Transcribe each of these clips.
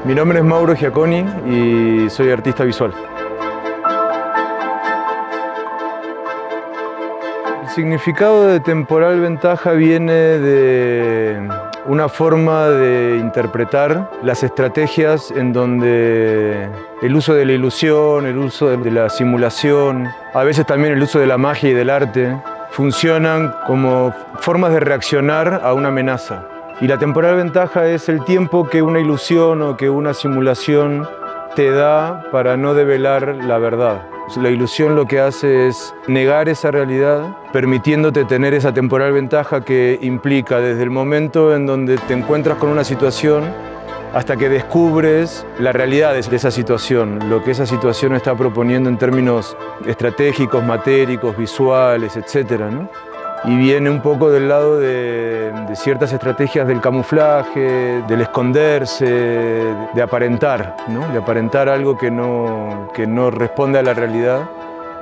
Mi nombre es Mauro Giaconi y soy artista visual. El significado de temporal ventaja viene de una forma de interpretar las estrategias en donde el uso de la ilusión, el uso de la simulación, a veces también el uso de la magia y del arte, funcionan como formas de reaccionar a una amenaza. Y la temporal ventaja es el tiempo que una ilusión o que una simulación te da para no develar la verdad. La ilusión lo que hace es negar esa realidad, permitiéndote tener esa temporal ventaja que implica desde el momento en donde te encuentras con una situación hasta que descubres la realidad de esa situación, lo que esa situación está proponiendo en términos estratégicos, matéricos, visuales, etc., ¿no? Y viene un poco del lado de ciertas estrategias del camuflaje, del esconderse, de aparentar, ¿no? De aparentar algo que no responde a la realidad,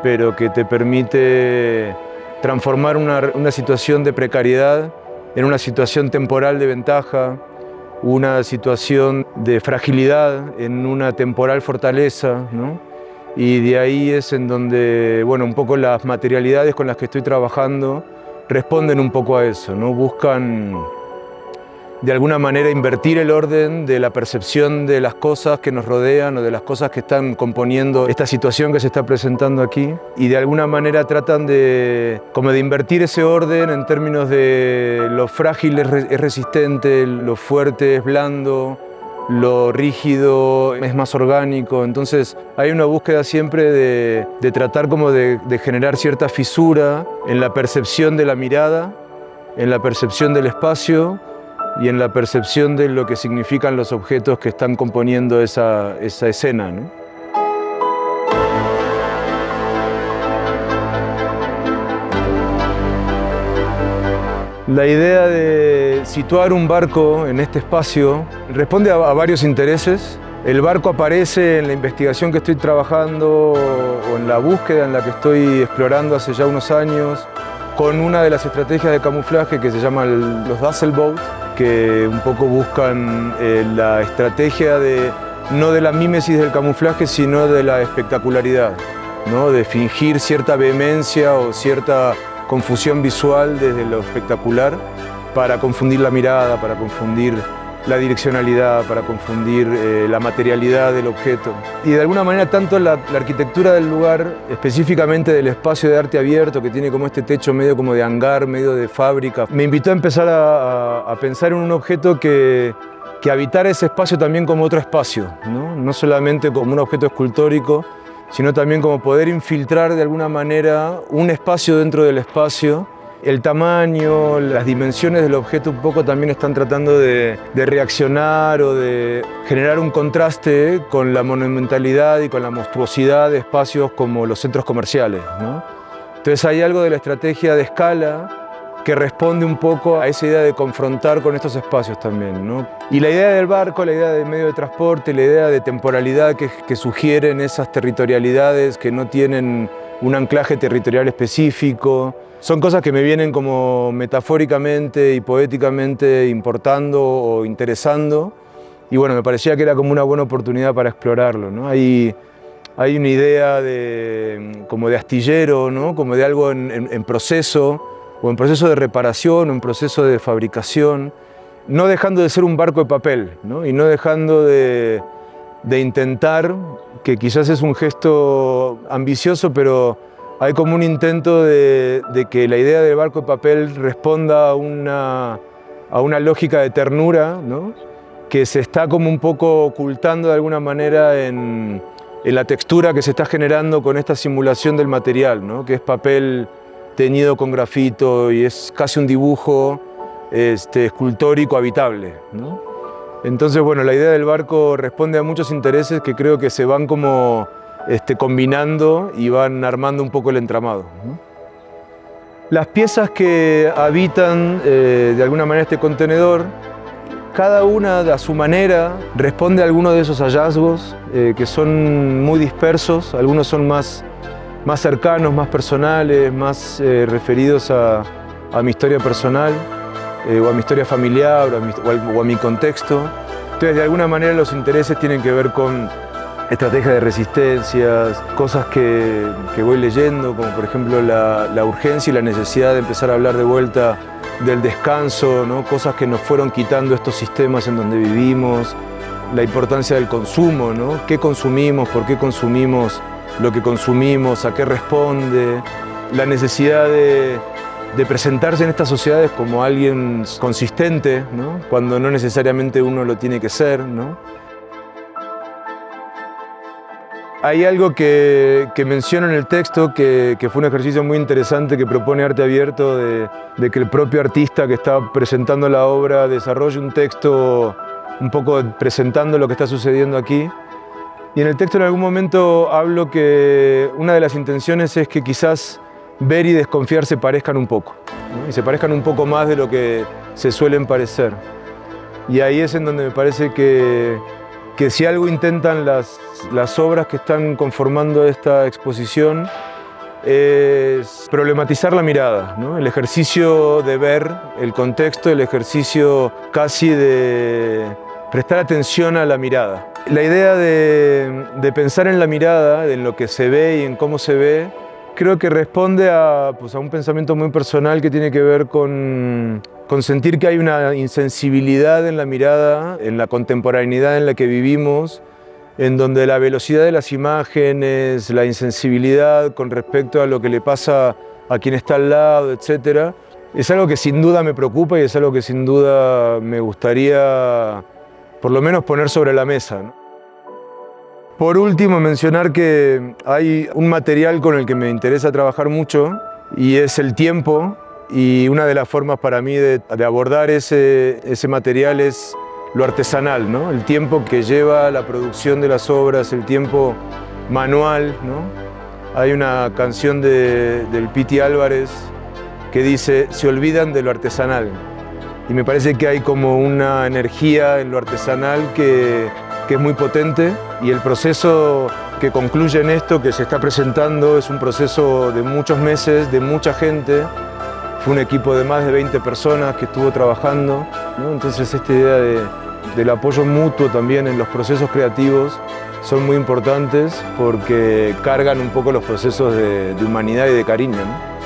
pero que te permite transformar una situación de precariedad en una situación temporal de ventaja, una situación de fragilidad en una temporal fortaleza, ¿no? Y de ahí es en donde, bueno, un poco las materialidades con las que estoy trabajando responden un poco a eso, ¿no? Buscan de alguna manera invertir el orden de la percepción de las cosas que nos rodean o de las cosas que están componiendo esta situación que se está presentando aquí, y de alguna manera tratan de invertir ese orden en términos de lo frágil es resistente, lo fuerte es blando, lo rígido es más orgánico. Entonces hay una búsqueda siempre de tratar de generar cierta fisura en la percepción de la mirada, en la percepción del espacio y en la percepción de lo que significan los objetos que están componiendo esa escena, ¿no? La idea de situar un barco en este espacio responde a varios intereses. El barco aparece en la investigación que estoy trabajando o en la búsqueda en la que estoy explorando hace ya unos años con una de las estrategias de camuflaje que se llama los Dazzleboat, que un poco buscan la estrategia no de la mímesis del camuflaje, sino de la espectacularidad, ¿no? De fingir cierta vehemencia o cierta confusión visual desde lo espectacular para confundir la mirada, para confundir la direccionalidad, para confundir la materialidad del objeto. Y de alguna manera tanto la arquitectura del lugar, específicamente del espacio de arte abierto que tiene como este techo medio como de hangar, medio de fábrica, me invitó a empezar a pensar en un objeto que habitara ese espacio también como otro espacio, ¿no? No solamente como un objeto escultórico, sino también como poder infiltrar de alguna manera un espacio dentro del espacio. El tamaño, las dimensiones del objeto un poco también están tratando de reaccionar o de generar un contraste con la monumentalidad y con la monstruosidad de espacios como los centros comerciales, ¿no? Entonces hay algo de la estrategia de escala que responde un poco a esa idea de confrontar con estos espacios también, ¿no? Y la idea del barco, la idea del medio de transporte, la idea de temporalidad que sugieren esas territorialidades que no tienen un anclaje territorial específico, son cosas que me vienen como metafóricamente y poéticamente importando o interesando, y bueno, me parecía que era como una buena oportunidad para explorarlo, ¿no? Hay una idea como de astillero, ¿no? Como de algo en proceso, o en proceso de reparación, o en proceso de fabricación, no dejando de ser un barco de papel, ¿no? Y no dejando de intentar, que quizás es un gesto ambicioso, pero hay como un intento de que la idea del barco de papel responda a una lógica de ternura, ¿no? Que se está como un poco ocultando de alguna manera en la textura que se está generando con esta simulación del material, ¿no? Que es papel teñido con grafito y es casi un dibujo escultórico habitable, ¿no? Entonces, bueno, la idea del barco responde a muchos intereses que creo que se van como combinando y van armando un poco el entramado, ¿no? Las piezas que habitan de alguna manera este contenedor, cada una a su manera responde a alguno de esos hallazgos que son muy dispersos. Algunos son más cercanos, más personales, más referidos a mi historia personal o a mi historia familiar o a mi contexto. Entonces, de alguna manera los intereses tienen que ver con estrategias de resistencias, cosas que voy leyendo, como por ejemplo la urgencia y la necesidad de empezar a hablar de vuelta del descanso, ¿no? Cosas que nos fueron quitando estos sistemas en donde vivimos, la importancia del consumo, ¿no? ¿Qué consumimos? ¿Por qué consumimos lo que consumimos? ¿A qué responde? La necesidad de presentarse en estas sociedades como alguien consistente, ¿no? Cuando no necesariamente uno lo tiene que ser, ¿no? Hay algo que menciono en el texto que fue un ejercicio muy interesante que propone Arte Abierto de que el propio artista que está presentando la obra desarrolle un texto un poco presentando lo que está sucediendo aquí. Y en el texto en algún momento hablo que una de las intenciones es que quizás ver y desconfiar se parezcan un poco, ¿no? Y se parezcan un poco más de lo que se suelen parecer. Y ahí es en donde me parece que si algo intentan las obras que están conformando esta exposición es problematizar la mirada, ¿no? El ejercicio de ver el contexto, el ejercicio casi de prestar atención a la mirada. La idea de pensar en la mirada, en lo que se ve y en cómo se ve, creo que responde a un pensamiento muy personal que tiene que ver con sentir que hay una insensibilidad en la mirada, en la contemporaneidad en la que vivimos, en donde la velocidad de las imágenes, la insensibilidad con respecto a lo que le pasa a quien está al lado, etc., es algo que sin duda me preocupa y es algo que sin duda me gustaría por lo menos poner sobre la mesa, ¿no? Por último, mencionar que hay un material con el que me interesa trabajar mucho y es el tiempo. Y una de las formas para mí de abordar ese material es lo artesanal, ¿no? El tiempo que lleva la producción de las obras, el tiempo manual, ¿no? Hay una canción del Piti Álvarez que dice: se olvidan de lo artesanal. Y me parece que hay como una energía en lo artesanal que es muy potente, y el proceso que concluye en esto que se está presentando es un proceso de muchos meses, de mucha gente. Fue un equipo de más de 20 personas que estuvo trabajando, ¿no? Entonces esta idea del apoyo mutuo también en los procesos creativos son muy importantes porque cargan un poco los procesos de humanidad y de cariño, ¿no?